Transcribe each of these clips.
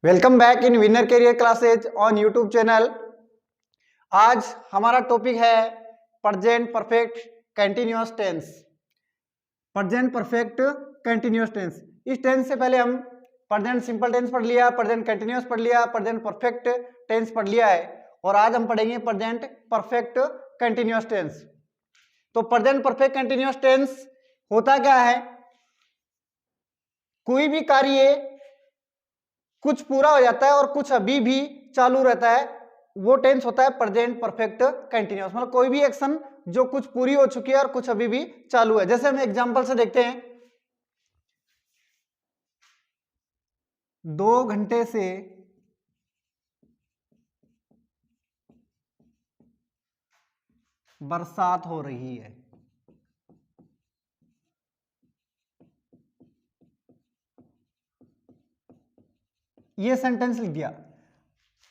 Welcome back in winner career classes on YouTube channel. आज हमारा topic है present perfect continuous tense. Present perfect continuous tense. इस tense से पहले हम प्रेजेंट सिंपल टेंस पढ़ लिया, प्रेजेंट कंटिन्यूअस पढ़ लिया, प्रेजेंट परफेक्ट टेंस पढ़ लिया है और आज हम पढ़ेंगे प्रेजेंट परफेक्ट कंटिन्यूअस टेंस। तो प्रेजेंट परफेक्ट कंटिन्यूअस टेंस होता क्या है? कोई भी कार्य कुछ पूरा हो जाता है और कुछ अभी भी चालू रहता है, वो टेंस होता है प्रेजेंट परफेक्ट कंटिन्यूअस। मतलब कोई भी एक्शन जो कुछ पूरी हो चुकी है और कुछ अभी भी चालू है। जैसे हम एग्जांपल से देखते हैं, 2 घंटे से बरसात हो रही है। ये सेंटेंस लिख दिया,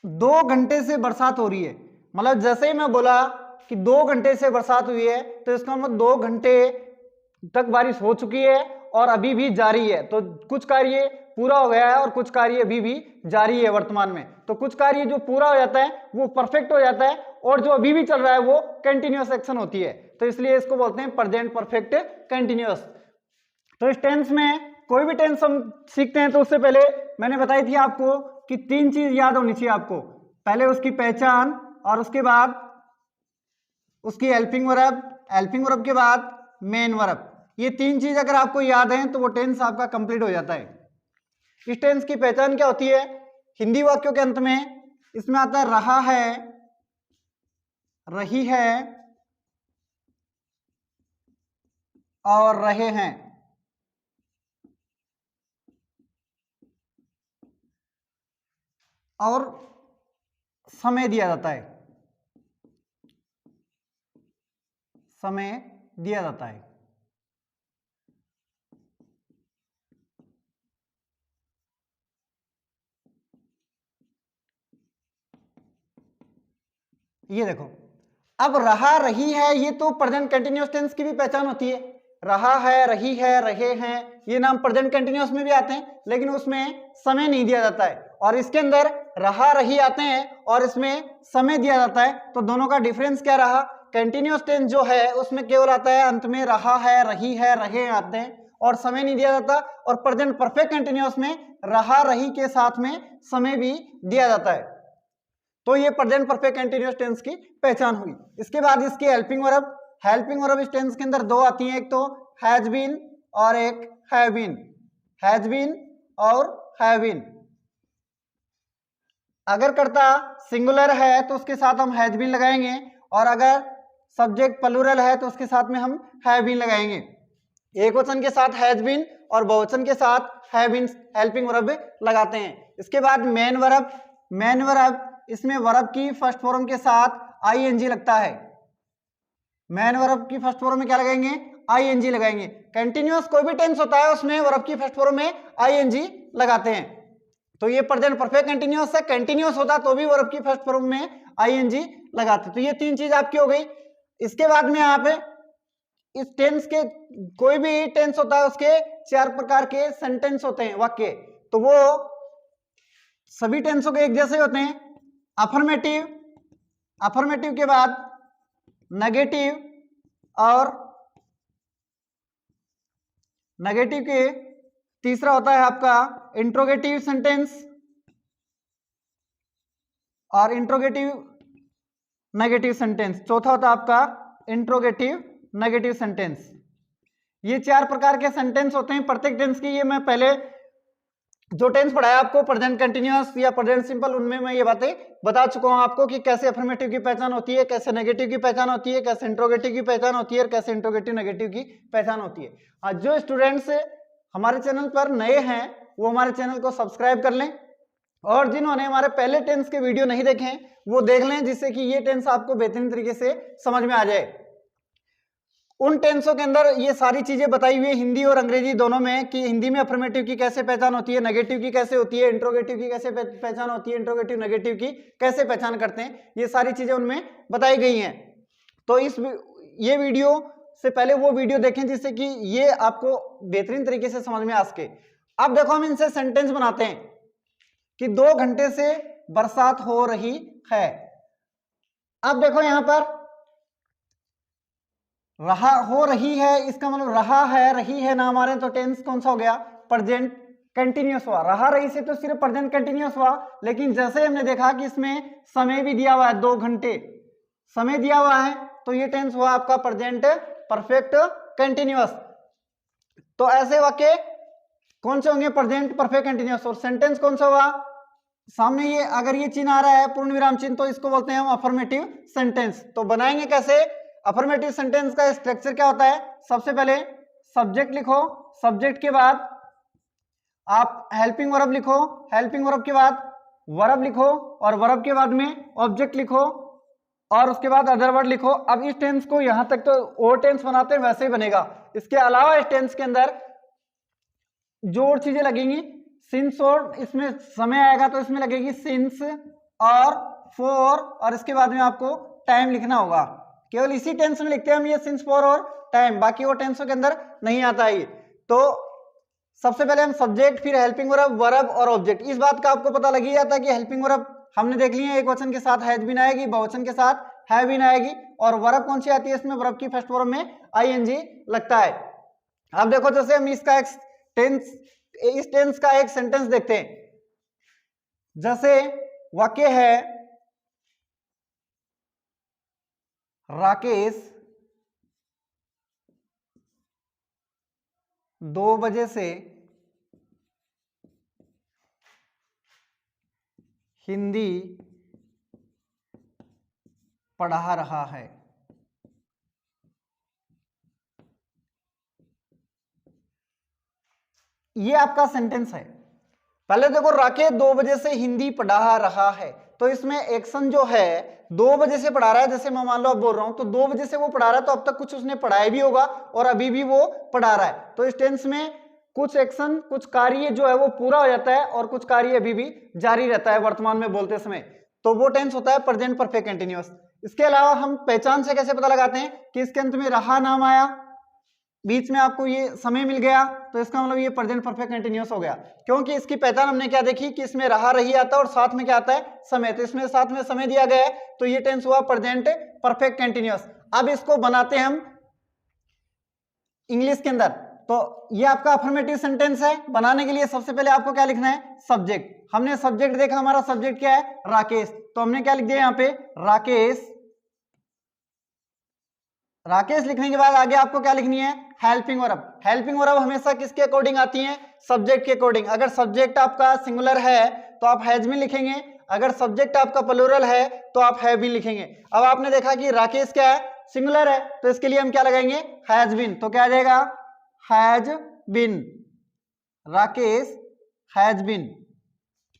2 घंटे से बरसात हो रही है। मतलब जैसे ही मैं बोला कि 2 घंटे से बरसात हुई है तो इसका मतलब 2 घंटे तक बारिश हो चुकी है और अभी भी जारी है। तो कुछ कार्य पूरा हो गया है और कुछ कार्य अभी भी जारी है वर्तमान में। तो कुछ कार्य जो पूरा हो जाता है वो परफेक्ट हो जाता है और जो अभी भी चल रहा है वो कंटिन्यूअस एक्शन होती है। तो इसलिए इसको बोलते हैं प्रेजेंट परफेक्ट कंटिन्यूअस। तो इस टेंस में कोई भी टेंस हम सीखते हैं तो उससे पहले मैंने बताई थी आपको कि 3 चीज याद होनी चाहिए आपको। पहले उसकी पहचान और उसके बाद उसकी हेल्पिंग वर्ब, हेल्पिंग वर्ब के बाद मेन वर्ब। ये 3 चीज अगर आपको याद है तो वो टेंस आपका कंप्लीट हो जाता है। इस टेंस की पहचान क्या होती है? हिंदी वाक्यों के अंत में इसमें आता है रहा है, रही है और रहे हैं। और समय दिया जाता है, समय दिया जाता है। ये देखो, अब रहा रही है ये तो प्रेजेंट कंटिन्यूअस टेंस की भी पहचान होती है। रहा है, रही है, रहे हैं, ये नाम प्रेजेंट कंटिन्यूअस में भी आते हैं लेकिन उसमें समय नहीं दिया जाता है। और इसके अंदर रहा रही आते हैं और इसमें समय दिया जाता है। तो दोनों का डिफरेंस क्या रहा? कंटिन्यूअस टेंस जो है उसमें केवल आता है अंत में रहा है, रही है, रहे आते हैं और समय नहीं दिया जाता। और प्रेजेंट परफेक्ट कंटिन्यूअस में रहा रही के साथ में समय भी दिया जाता है। तो ये प्रेजेंट परफेक्ट कंटिन्यूअस टेंस की पहचान हुई। इसके बाद इसकी हेल्पिंग वर्ब। हेल्पिंग वर्ब इस टेंस के अंदर 2 आती हैं, एक तो हैज बीन और एक हैव बीन। हैज बीन और हैव बीन। अगर कर्ता सिंगुलर है तो उसके साथ हम हैज बीन लगाएंगे और अगर सब्जेक्ट प्लूरल है तो उसके साथ में हम हैव बीन लगाएंगे। एक वचन के साथ हैज बीन और बहुवचन के साथ हैव बीन हेल्पिंग वर्ब लगाते हैं। इसके बाद मेन वर्ब। मेन वर्ब इसमें वर्ब की फर्स्ट फॉर्म के साथ आईएनजी लगता है। मेन वर्ब की फर्स्ट फॉर्म में क्या लगाएंगे? आईएनजी लगाएंगे। कंटिन्यूअस कोई भी टेंस होता है उसमें वर्ब की फर्स्ट फॉर्म में आईएनजी लगाते हैं। तो ये प्रेजेंट परफेक्ट कंटिन्यूअस है। कंटिन्यूअस होता तो भी वर्ब की फर्स्ट फॉर्म में आईएनजी लगाते। तो ये 3 चीज आपकी हो गई। इसके बाद में आप इस टेंस के कोई भी टेंस होता है उसके 4 प्रकार के सेंटेंस होते हैं, वाक्य। तो वो सभी टेंसों के एक जैसे होते हैं। अफर्मेटिव, अफर्मेटिव के बाद नेगेटिव और नेगेटिव के तीसरा होता है आपका इंट्रोगेटिव सेंटेंस और इंट्रोगेटिव नेगेटिव सेंटेंस। चौथा होता है आपका इंट्रोगेटिव नेगेटिव सेंटेंस। ये 4 प्रकार के सेंटेंस होते हैं प्रत्येक टेंस की। ये मैं पहले जो टेंस पढ़ाया आपको प्रेजेंट कंटिन्यूअस या प्रेजेंट सिंपल, उनमें मैं ये बातें बता चुका हूं आपको कि कैसे अफर्मेटिव की पहचान होती है, कैसे नेगेटिव की पहचान होती है, कैसे इंट्रोगेटिव की पहचान होती है और कैसे इंट्रोगेटिव नेगेटिव की पहचान होती है। आज जो स्टूडेंट्स हमारे चैनल पर नए हैं वो हमारे चैनल को सब्सक्राइब कर लें और जिन्होंने हमारे पहले टेंस के वीडियो नहीं देखे हैं वो देख लें, जिससे कि ये टेंस आपको बेहतरीन तरीके से समझ में आ जाए। उन टेंसों के अंदर ये सारी चीजें बताई हुई है हिंदी और अंग्रेजी दोनों में, कि हिंदी में अफर्मेटिव की कैसे पहचान होती है, नेगेटिव की कैसे होती है, इंट्रोगेटिव की कैसे पहचान होती है, इंट्रोगेटिव नेगेटिव की कैसे पहचान करते हैं। ये सारी चीजें उनमें बताई गई हैं। तो ये वीडियो से पहले वो वीडियो देखें जिससे कि ये आपको बेहतरीन तरीके से समझ में आ सके। अब देखो हम इनसे सेंटेंस बनाते हैं। कि 2 घंटे से बरसात हो रही है। अब देखो यहां पर रहा हो रही है, इसका मतलब रहा है, रही है ना हमारे, तो टेंस कौन सा हो गया, प्रेजेंट कंटिन्यूअस हुआ। रहा रही से तो सिर्फ प्रेजेंट कंटिन्यूअस हुआ, लेकिन जैसे हमने देखा कि इसमें समय भी दिया हुआ है, 2 घंटे समय दिया हुआ है, तो ये टेंस हुआ आपका प्रेजेंट परफेक्ट कंटिन्यूअस। तो ऐसे वाक्य कौन से होंगे, प्रेजेंट परफेक्ट कंटिन्यूअस। और सेंटेंस कौन सा हुआ, सामने ये अगर ये चिन्ह आ रहा है पूर्ण विराम चिन्ह, तो इसको बोलते हैं हम अफर्मेटिव सेंटेंस। तो बनाएंगे कैसे, अफर्मेटिव सेंटेंस का स्ट्रक्चर क्या होता है, सबसे पहले सब्जेक्ट लिखो, सब्जेक्ट के बाद आप हेल्पिंग वर्ब लिखो, हेल्पिंग वर्ब के बाद वर्ब लिखो, और वर्ब के बाद में ऑब्जेक्ट लिखो, और उसके बाद अदर वर्ड लिखो। अब इस टेंस को यहां तक तो और टेंस बनाते हैं वैसे ही बनेगा। इसके अलावा इस टेंस के अंदर जो और चीजें लगेंगी, सिंस, और इसमें समय आएगा तो इसमें लगेगी सिंस और फॉर, और इसके बाद में आपको टाइम लिखना होगा। केवल इसी टेंस में लिखते हैं हम ये सिंस, फॉर और टाइम, बाकी वो टेंसों के अंदर नहीं आता है। तो सबसे पहले हम सब्जेक्ट, फिर हेल्पिंग वर्ब, वर्ब और ऑब्जेक्ट। इस बात का आपको पता लग ही जाता है कि हेल्पिंग वर्ब हमने देख लिया, एक वचन के साथ हैज बीन आएगी, बहुवचन के साथ हैव बीन आएगी, और वर्ब कौन सी आती है, इसमें वर्ब की फर्स्ट फॉर्म में आईएनजी लगता है। अब देखो जैसे हम इसका एक टेंस, इस टेंस का एक सेंटेंस देखते हैं। जैसे वाक्य है, राकेश 2 बजे से हिंदी पढ़ा रहा है। ये आपका सेंटेंस है। पहले देखो, राकेश 2 बजे से हिंदी पढ़ा रहा है, तो इसमें एक्शन जो है 2 बजे से पढ़ा रहा है। जैसे मैं मान लो अब बोल रहा हूं तो 2 बजे से वो पढ़ा रहा है, तो अब तक कुछ उसने पढ़ाया भी होगा और अभी भी वो पढ़ा रहा है। तो इस टेंस में कुछ एक्शन, कुछ कार्य जो है वो पूरा हो जाता है और कुछ कार्य अभी भी जारी रहता है वर्तमान में बोलते समय, तो वो टेंस होता है प्रेजेंट परफेक्ट कंटिन्यूअस। इसके अलावा हम पहचान से कैसे पता लगाते हैं कि इसके अंत में रहा नाम आया, बीच में आपको ये समय मिल गया, तो इसका मतलब ये प्रेजेंट परफेक्ट कंटिन्यूअस हो गया, क्योंकि इसकी पहचान हमने क्या देखी कि इसमें रहा रही आता है और साथ में क्या आता है, समय। तो इसमें साथ में समय दिया गया है, तो ये टेंस हुआ प्रेजेंट परफेक्ट कंटिन्यूअस। अब इसको बनाते हैं हम इंग्लिश के अंदर। तो ये आपका अफर्मेटिव सेंटेंस है। बनाने के लिए सबसे पहले आपको क्या लिखना है, सब्जेक्ट। हमने सब्जेक्ट देखा, हमारा सब्जेक्ट क्या है, राकेश, तो हमने क्या लिख दिया यहाँ पे, राकेश। राकेश लिखने के बाद आगे आपको क्या लिखनी है, हेल्पिंग वर्ब। हेल्पिंग वर्ब हमेशा किसके अकॉर्डिंग आती है, सब्जेक्ट के अकॉर्डिंग। अगर सब्जेक्ट आपका सिंगुलर है तो आप हैज बीन लिखेंगे, अगर सब्जेक्ट आपका प्लूरल है तो आप हैव बीन लिखेंगे। अब आपने देखा कि राकेश क्या है, सिंगुलर है, तो इसके लिए हम क्या लगाएंगे, हैज बीन। तो क्या आ जाएगा, has been, Rakesh has been,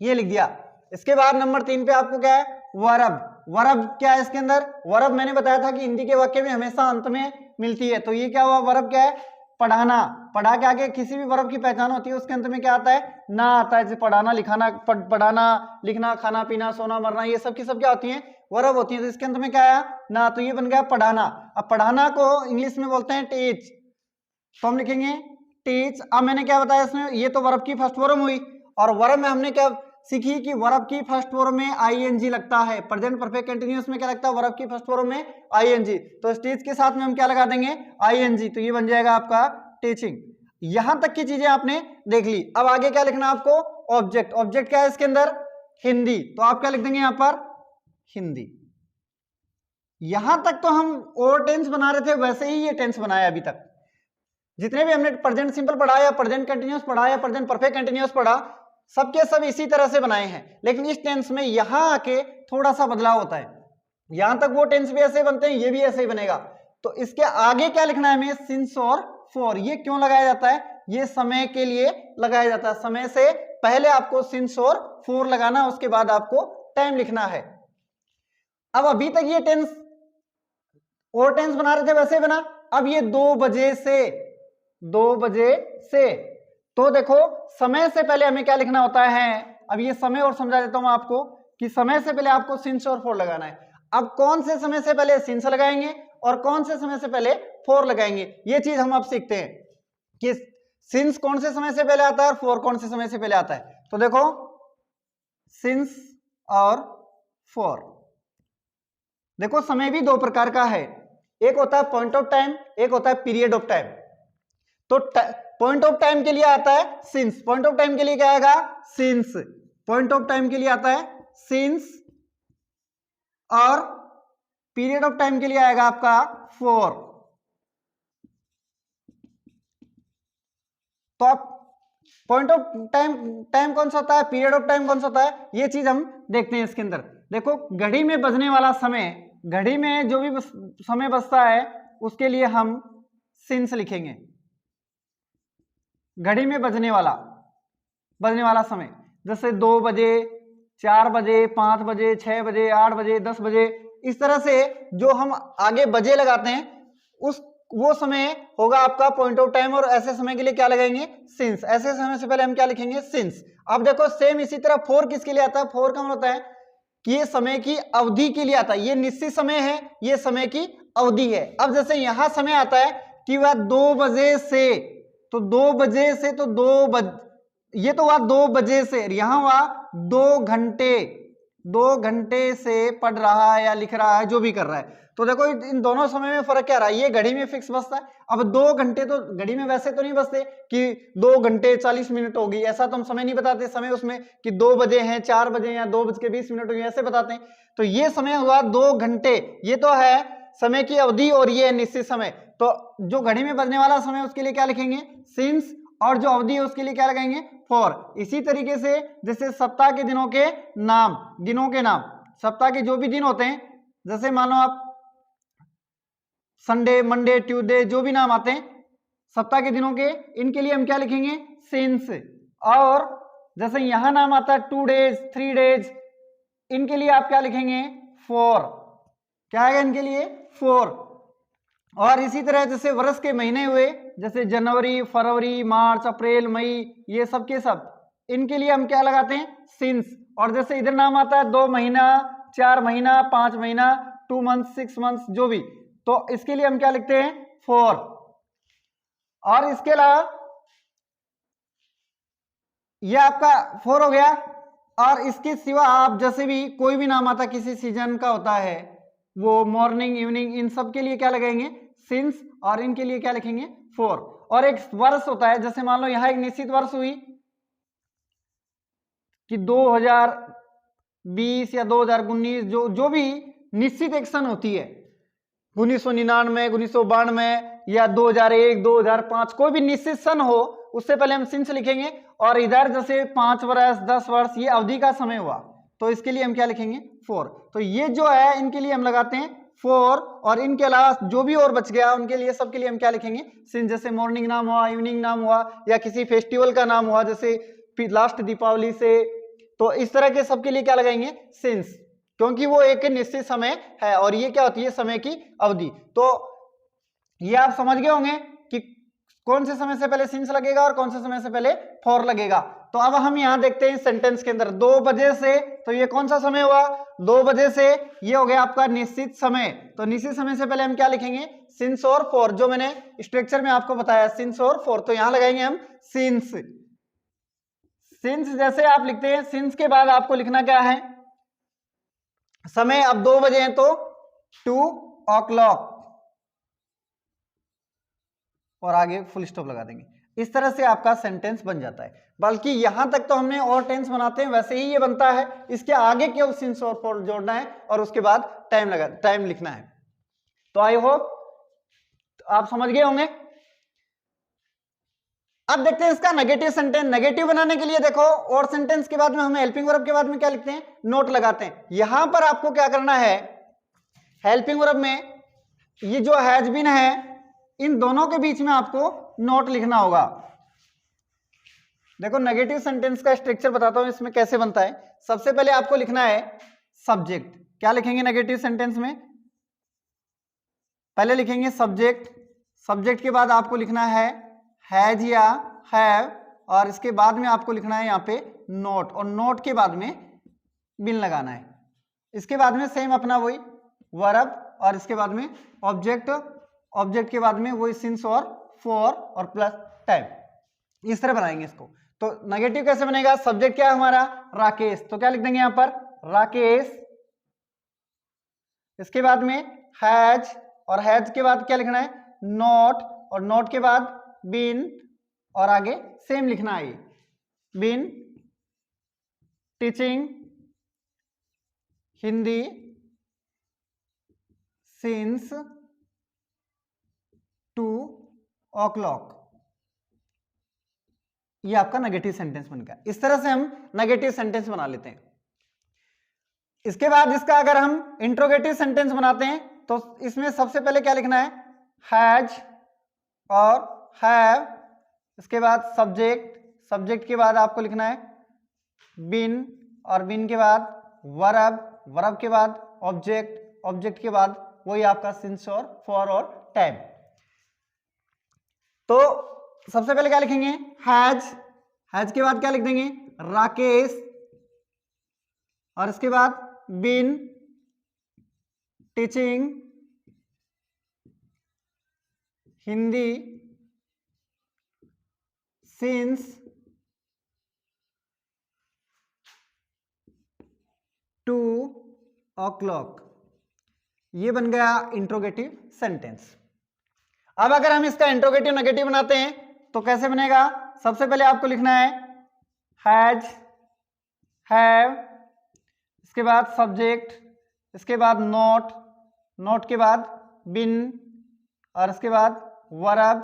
ये लिख दिया। इसके बाद नंबर 3 पे आपको क्या है, वर्ब। वर्ब क्या है इसके अंदर, वर्ब मैंने बताया था कि हिंदी के वाक्य में हमेशा अंत में मिलती है, तो ये क्या हुआ, वर्ब क्या है, पढ़ाना। पढ़ा के आगे किसी भी वर्ब की पहचान होती है, उसके अंत में क्या आता है, ना आता है। जैसे पढ़ाना, लिखाना, पढ़ाना, लिखना, खाना पीना, सोना मरना, ये सब की सब क्या होती है, वर्ब होती है। तो इसके अंत में क्या आया, ना, तो ये बन गया पढ़ाना। अब पढ़ाना को इंग्लिश में बोलते हैं टीच, तो हम लिखेंगे टीच। अब मैंने क्या बताया इसमें, ये तो वर्ब की फर्स्ट फॉर्म हुई, और वर्ब में हमने क्या सीखी कि वर्ब की फर्स्ट फॉर्म में आईएनजी लगता है। प्रेजेंट परफेक्ट कंटीन्यूअस में क्या लगता है, वर्ब की फर्स्ट फॉर्म में आईएनजी। तो टीच के साथ में हम क्या लगा देंगे, आईएनजी, तो ये बन जाएगा आपका टीचिंग। यहां तक की चीजें आपने देख ली। अब आगे क्या लिखना है आपको, ऑब्जेक्ट। ऑब्जेक्ट क्या है इसके अंदर, हिंदी, तो आप क्या लिख देंगे यहां पर, हिंदी। यहां तक तो हम और टेंस बना रहे थे, वैसे ही ये टेंस बनाया अभी तक। जितने भी हमने प्रेजेंट सिंपल पढ़ा या प्रेजेंट कंटीन्यूअस पढ़ा या प्रेजेंट परफेक्ट कंटीन्यूअस पढ़ा, सबके सब इसी तरह से बनाए हैं। लेकिन इस टेंस में यहां आके थोड़ा सा बदलाव होता है। यहां तक वो टेंस भी ऐसे बनते हैं, ये भी ऐसे ही बनेगा। तो इसके आगे क्या लिखना है हमें, सिंस और फॉर। ये क्यों लगाया जाता है, ये समय के लिए लगाया जाता है। समय से पहले आपको सिंस और फॉर लगाना, उसके बाद आपको टाइम लिखना है। अब अभी तक ये टेंस और टेंस बना रहे थे वैसे बना। अब ये 2 बजे से, 2 बजे से, तो देखो समय से पहले हमें क्या लिखना होता है। अब ये समय और समझा देता हूं आपको कि समय से पहले आपको सिंस और फॉर लगाना है। अब कौन से समय से पहले सिंस लगाएंगे और कौन से समय से पहले फॉर लगाएंगे, ये चीज हम अब सीखते हैं कि सिंस कौन से समय से पहले आता है और फॉर कौन से समय से पहले आता है। तो देखो सिंस और फॉर। देखो समय भी दो प्रकार का है, एक होता है पॉइंट ऑफ टाइम, एक होता है पीरियड ऑफ टाइम। तो पॉइंट ऑफ टाइम के लिए आता है सिंस, पॉइंट ऑफ टाइम के लिए क्या आएगा सिंस, पॉइंट ऑफ टाइम के लिए आता है सिंस, और पीरियड ऑफ टाइम के लिए आएगा आपका फॉर। तो आप पॉइंट ऑफ टाइम कौन सा होता है, पीरियड ऑफ टाइम कौन सा होता है, ये चीज हम देखते हैं इसके अंदर। देखो घड़ी में बजने वाला समय, घड़ी में जो भी समय बजता है उसके लिए हम सिंस लिखेंगे। घड़ी में बजने वाला समय, जैसे 2 बजे, 4 बजे, 5 बजे, 6 बजे, 8 बजे, 10 बजे, इस तरह से जो हम आगे बजे लगाते हैं वो समय होगा आपका पॉइंट ऑफ टाइम। और ऐसे समय के लिए क्या लगाएंगे सिंस, ऐसे समय से पहले हम क्या लिखेंगे सिंस। अब देखो सेम इसी तरह फॉर किसके लिए आता है, फॉर का मतलब होता है कि ये समय की अवधि के लिए आता है, ये निश्चित समय है, ये समय की अवधि है। अब जैसे यहां समय आता है कि वह 2 बजे से, तो 2 बजे से, तो 2 हुआ 2 बजे से, यहां हुआ 2 घंटे से पढ़ रहा है या लिख रहा है, जो भी कर रहा है। तो देखो इन दोनों समय में फर्क क्या रहा है, ये घड़ी में फिक्स बजता है। अब 2 घंटे तो घड़ी में वैसे तो नहीं बजते कि 2 घंटे 40 मिनट होगी, ऐसा तो हम समय नहीं बताते समय उसमें कि 2 बजे हैं, 4 बजे या 2:20 होगी, ऐसे बताते हैं। तो ये समय हुआ 2 घंटे, ये तो है समय की अवधि और ये है निश्चित समय। तो जो घड़ी में बजने वाला समय उसके लिए क्या लिखेंगे सिंस, और जो अवधि है उसके लिए क्या लगाएंगे फॉर। इसी तरीके से जैसे सप्ताह के दिनों के नाम, दिनों के नाम, सप्ताह के जो भी दिन होते हैं, जैसे मान लो आप संडे, मंडे, ट्यूसडे, जो भी नाम आते हैं सप्ताह के दिनों के, इनके लिए हम क्या लिखेंगे सिंस। और जैसे यहां नाम आता है 2 डेज, 3 डेज, इनके लिए आप क्या लिखेंगे फॉर, क्या है इनके लिए फॉर। और इसी तरह जैसे वर्ष के महीने हुए, जैसे जनवरी, फरवरी, मार्च, अप्रैल, मई, ये सब के सब, इनके लिए हम क्या लगाते हैं सिंस। और जैसे इधर नाम आता है 2 महीना, 4 महीना, 5 महीना, 2 मंथ, 6 मंथ, जो भी, तो इसके लिए हम क्या लिखते हैं फॉर। और इसके अलावा ये आपका फॉर हो गया। और इसके सिवा आप जैसे भी कोई भी नाम आता किसी सीजन का होता है, वो मॉर्निंग, इवनिंग, इन सब के लिए क्या लगाएंगे सिंस, और इनके लिए क्या लिखेंगे फॉर। और एक वर्ष होता है, जैसे मान लो यहां एक निश्चित वर्ष हुई कि 2020 या 2019, जो भी निश्चित एक सन होती है, 1999, 1992 या 2001, 2005, कोई भी निश्चित सन हो, उससे पहले हम सिंस लिखेंगे। और इधर जैसे 5 वर्ष, 10 वर्ष, ये अवधि का समय हुआ, तो इसके लिए हम क्या लिखेंगे फॉर। तो ये जो है इनके लिए हम लगाते हैं फॉर। और इनके अलावा जो भी और बच गया उनके लिए, सबके लिए हम क्या लिखेंगे सिंस। जैसे मॉर्निंग नाम हुआ, इवनिंग नाम हुआ, या किसी फेस्टिवल का नाम हुआ, जैसे लास्ट दीपावली से, तो इस तरह के सबके लिए क्या लगाएंगे सिंस, क्योंकि वो एक निश्चित समय है और ये क्या होती है समय की अवधि। तो ये आप समझ गए होंगे कि कौन से समय से पहले सिंस लगेगा और कौन से समय से पहले फॉर लगेगा। तो अब हम यहां देखते हैं सेंटेंस के अंदर 2 बजे से, तो ये कौन सा समय हुआ 2 बजे से, ये हो गया आपका निश्चित समय। तो निश्चित समय से पहले हम क्या लिखेंगे सिंस और फॉर, जो मैंने स्ट्रक्चर में आपको बताया सिंस और फॉर। तो यहां लगाएंगे हम सिंस। सिंस जैसे आप लिखते हैं, सिंस के बाद आपको लिखना क्या है समय। अब 2 बजे हैं तो 2 o'clock, और आगे फुल स्टॉप लगा देंगे। इस तरह से आपका सेंटेंस बन जाता है। बल्कि यहां तक तो हमने और टेंस बनाते हैं वैसे ही ये बनता है, इसके आगे केवल सिंस और फॉर जोड़ना है और उसके बाद टाइम लिखना है। तो आई होप आप समझ गए होंगे। अब देखते हैं इसका नेगेटिव सेंटेंस। नेगेटिव बनाने के लिए देखो, और सेंटेंस के बाद में हमें हेल्पिंग वर्ब के बाद में क्या लिखते हैं नोट लगाते हैं। यहां पर आपको क्या करना है, हेल्पिंग वर्ब में ये जो हैज बीन है, इन दोनों के बीच में आपको नोट लिखना होगा। देखो नेगेटिव सेंटेंस का स्ट्रक्चर बताता हूं इसमें कैसे बनता है। सबसे पहले आपको लिखना है सब्जेक्ट। क्या लिखेंगे नेगेटिव सेंटेंस में, पहले लिखेंगे सब्जेक्ट। सब्जेक्ट के बाद आपको लिखना है हैज या हैव, और इसके बाद में आपको लिखना है यहाँ पे नोट, और नोट के बाद में बिन लगाना है। इसके बाद में सेम अपना वही वर्ब, और इसके बाद में ऑब्जेक्ट, ऑब्जेक्ट के बाद में वही सिंस और फॉर और प्लस टाइम। इस तरह बनाएंगे इसको। तो नेगेटिव कैसे बनेगा, सब्जेक्ट क्या है हमारा, राकेश, तो क्या लिख देंगे यहां पर, राकेश। इसके बाद में हैज, और हैज के बाद क्या लिखना है, नॉट, और नॉट के बाद बीन, और आगे सेम लिखना है, been teaching Hindi since 2 o'clock। ये आपका नेगेटिव सेंटेंस बन गया। इस तरह से हम नेगेटिव सेंटेंस बना लेते हैं। इसके बाद इसका अगर हम इंट्रोगेटिव सेंटेंस बनाते हैं तो इसमें सबसे पहले क्या लिखना है, हैज और हैव, इसके बाद सब्जेक्ट, सब्जेक्ट के बाद आपको लिखना है बीन, और बीन के बाद वर्ब, वर्ब के बाद ऑब्जेक्ट, ऑब्जेक्ट के बाद वही आपका सिंस और फॉर और टाइम। तो सबसे पहले क्या लिखेंगे, हैज, हैज के बाद क्या लिख देंगे, राकेश, और इसके बाद been teaching Hindi since 2 o'clock। ये बन गया इंट्रोगेटिव सेंटेंस। अब अगर हम इसका इंट्रोगेटिव नेगेटिव बनाते हैं तो कैसे बनेगा, सबसे पहले आपको लिखना है हैज, हैव, इसके बाद सब्जेक्ट, इसके बाद नॉट, नॉट के बाद बिन, और इसके बाद वर्ब,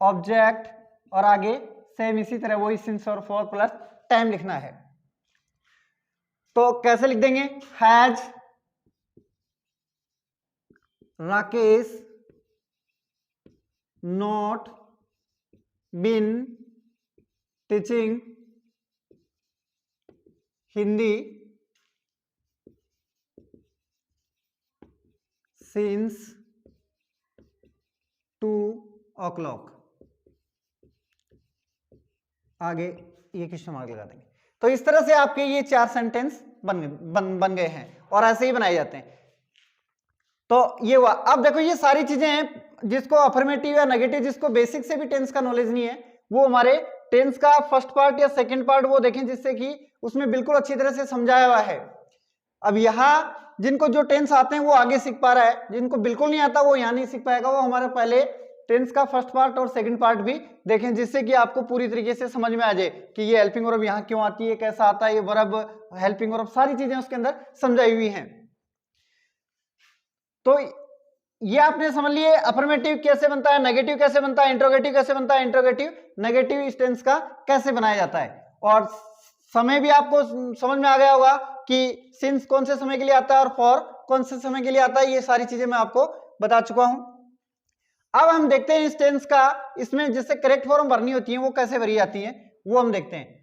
ऑब्जेक्ट, और आगे सेम इसी तरह वही सिंस और फॉर प्लस टाइम लिखना है। तो कैसे लिख देंगे, has Rakesh not been teaching Hindi since 2 o'clock। आगे ये क्वेश्चन मार्क लगा देंगे। तो इस तरह से आपके ये 4 सेंटेंस बन गए हैं और ऐसे ही बनाए जाते हैं। तो ये हुआ। अब देखो ये सारी चीजें हैं जिसको अफर्मेटिव या नेगेटिव, जिसको बेसिक से भी टेंस का नॉलेज नहीं है, वो हमारे टेंस का फर्स्ट पार्ट या सेकंड पार्ट वो देखें जिससे कि उसमें बिल्कुल अच्छी तरह से समझाया हुआ है। अब यहाँ जिनको जो टेंस आते हैं वो आगे सीख पा रहा है, जिनको बिल्कुल नहीं आता वो यहाँ नहीं सीख पाएगा। वो हमारे पहले टेंस का फर्स्ट पार्ट और सेकंड पार्ट भी देखें जिससे कि आपको पूरी तरीके से समझ में आ जाए कि ये हेल्पिंग वर्ब यहाँ क्यों आती है, कैसा आता है ये वर्ब, हेल्पिंग वर्ब, सारी चीजें उसके अंदर समझाई हुई हैं। तो ये आपने समझ लिए अफर्मेटिव कैसे बनता है, नेगेटिव कैसे बनता है, इंट्रोगेटिव कैसे बनता है, इंट्रोगेटिव नेगेटिव इस टेंस का कैसे बनाया जाता है। और समय भी आपको समझ में आ गया होगा कि सिंस कौन से समय के लिए आता है और फॉर कौन से समय के लिए आता है। ये सारी चीजें मैं आपको बता चुका हूं। अब हम देखते हैं इस टेंस का, इसमें जिससे करेक्ट फॉर्म भरनी होती है वो कैसे भरी जाती है वो हम देखते हैं।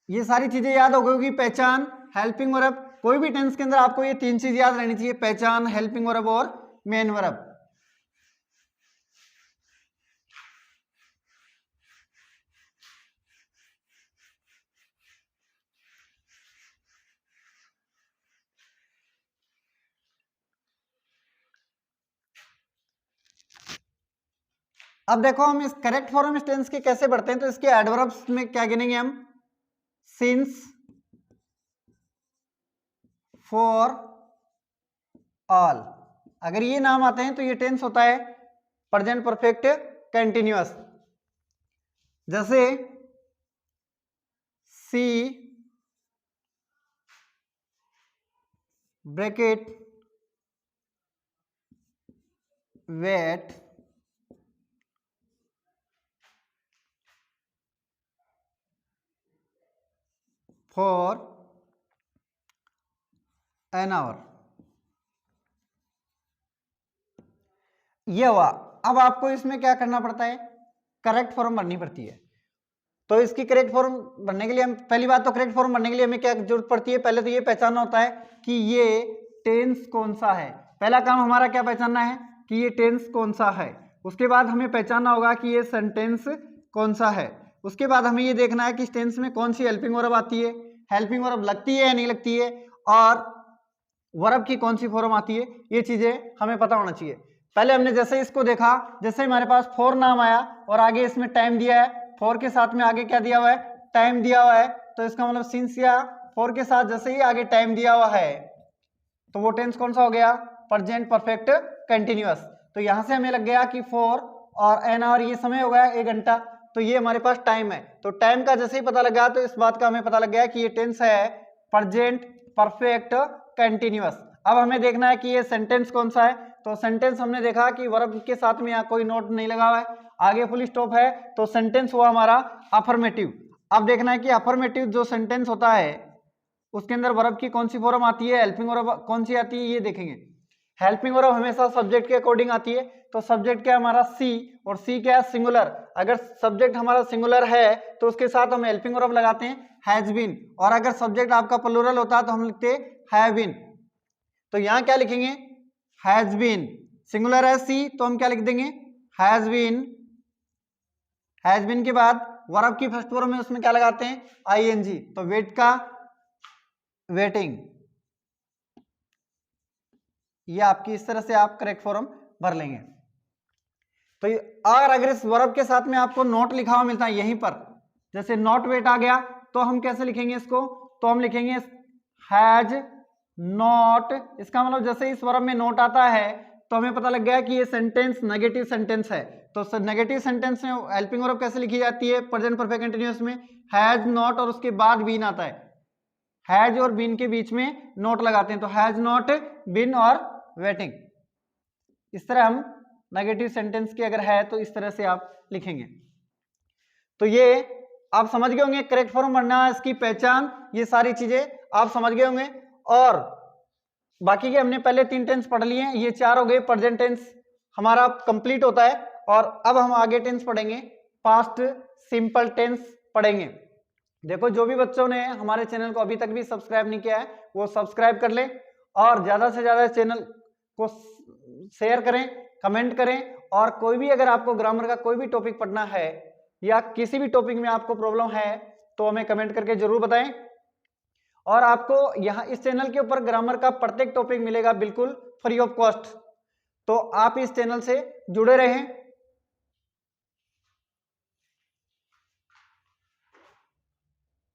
ये सारी चीजें याद हो गई, पहचान, हेल्पिंग वर्ब। कोई भी टेंस के अंदर आपको ये 3 चीज याद रहनी चाहिए, पहचान, हेल्पिंग वर्ब और मेन वर्ब। अब देखो हम इस करेक्ट फॉर्म इस टेंस के कैसे बढ़ते हैं। तो इसके एडवर्ब्स में क्या गिनेंगे हम, सिंस, फॉर, ऑल। अगर ये नाम आते हैं तो ये टेंस होता है प्रेजेंट परफेक्ट कंटिन्यूअस। जैसे C bracket wait for an hour. ये हुआ। अब आपको इसमें क्या करना पड़ता है, करेक्ट फॉर्म भरनी पड़ती है। तो इसकी करेक्ट फॉर्म भरने के लिए हम, पहली बात तो करेक्ट फॉर्म भरने के लिए हमें क्या जरूरत पड़ती है, पहले तो ये पहचानना होता है कि ये टेंस कौन सा है। पहला काम हमारा क्या पहचानना है कि ये टेंस कौन सा है। उसके बाद हमें पहचानना होगा कि ये सेंटेंस कौन सा है। उसके बाद हमें ये देखना है कि इस टेंस में कौन सी हेल्पिंग वर्ब आती है, हेल्पिंग वर्ब लगती है या नहीं लगती है, और वर्ब की कौन सी फॉर्म आती है। ये चीजें हमें पता होना चाहिए। पहले हमने जैसे इसको देखा, जैसे हमारे पास 4 नाम आया और आगे इसमें टाइम दिया है, 4 के साथ में आगे क्या दिया हुआ है, टाइम दिया हुआ है, तो इसका मतलब सिंस या 4 के साथ जैसे ही आगे टाइम दिया हुआ है तो वो टेंस कौन सा हो गया, प्रेजेंट परफेक्ट कंटिन्यूअस। तो यहां से हमें लग गया कि 4 और एन आवर ये समय हो गया 1 घंटा, तो ये हमारे पास टाइम है। तो टाइम का जैसे ही पता लगा तो इस बात का हमें पता लग गया कि ये टेंस है प्रेजेंट परफेक्ट कंटिन्यूअस। अब हमें देखना है कि ये सेंटेंस कौन सा है। तो सेंटेंस हमने देखा कि वर्ब के साथ में यहाँ कोई नोट नहीं लगा हुआ है, आगे फुल स्टॉप है, तो सेंटेंस हुआ हमारा अफर्मेटिव। अब देखना है कि अफर्मेटिव जो सेंटेंस होता है उसके अंदर वर्ब की कौन सी फॉर्म आती है, हेल्पिंग वर्ब कौन सी आती है, ये देखेंगे। हेल्पिंग वर्ब हमेशा सब्जेक्ट के अकॉर्डिंग आती है, तो सब्जेक्ट क्या है हमारा सी, और सी क्या है सिंगुलर। अगर सब्जेक्ट हमारा सिंगुलर है तो उसके साथ हम हेल्पिंग वर्ब लगाते हैं हैज बीन, और अगर सब्जेक्ट आपका प्लूरल होता है तो हम लिखते हैं हैव बीन। तो यहाँ क्या लिखेंगे, हैज बीन, सिंगुलर है सी तो हम क्या लिख देंगे, हैज बीन। हैज बीन के बाद वर्ब की फर्स्ट फॉर्म में उसमें क्या लगाते हैं, आईएनजी, तो वेट का वेटिंग, ये आपकी इस तरह से आप करेक्ट फॉर्म भर लेंगे। तो अगर इस वर्ब के साथ में आपको नोट लिखा हुआ मिलता है यहीं पर, जैसे नॉट वेट आ गया तो हम कैसे लिखेंगे इसको, तो हम लिखेंगे हैज नॉट। इसका मतलब जैसे इस वर्ब में नोट आता है तो हमें पता लग गया कि ये सेंटेंस नेगेटिव सेंटेंस है। तो नेगेटिव सेंटेंस में हेल्पिंग वर्ब कैसे लिखी जाती है, प्रेजेंट परफेक्ट कंटीन्यूअस में हैज नॉट और उसके बाद बीन आता है, हैज और बीन के बीच में नोट लगाते हैं, तो हैज नॉट बीन और वेटिंग। इस तरह हम नेगेटिव सेंटेंस की अगर है तो इस तरह से आप लिखेंगे। तो ये आप समझ गए होंगे करेक्ट फॉर्म बनना, इसकी पहचान, ये सारी चीजें आप समझ गए होंगे। और बाकी के हमने पहले 3 टेंस पढ़ लिए हैं, ये 4 हो गए, प्रेजेंट टेंस हमारा कंप्लीट होता है। और अब हम आगे टेंस पढ़ेंगे, पास्ट सिंपल टेंस पढ़ेंगे। देखो जो भी बच्चों ने हमारे चैनल को अभी तक भी सब्सक्राइब नहीं किया है वो सब्सक्राइब कर लें, और ज्यादा से ज्यादा चैनल को शेयर करें, कमेंट करें। और कोई भी अगर आपको ग्रामर का कोई भी टॉपिक पढ़ना है या किसी भी टॉपिक में आपको प्रॉब्लम है तो हमें कमेंट करके जरूर बताएं। और आपको यहाँ इस चैनल के ऊपर ग्रामर का प्रत्येक टॉपिक मिलेगा बिल्कुल फ्री ऑफ कॉस्ट, तो आप इस चैनल से जुड़े रहें।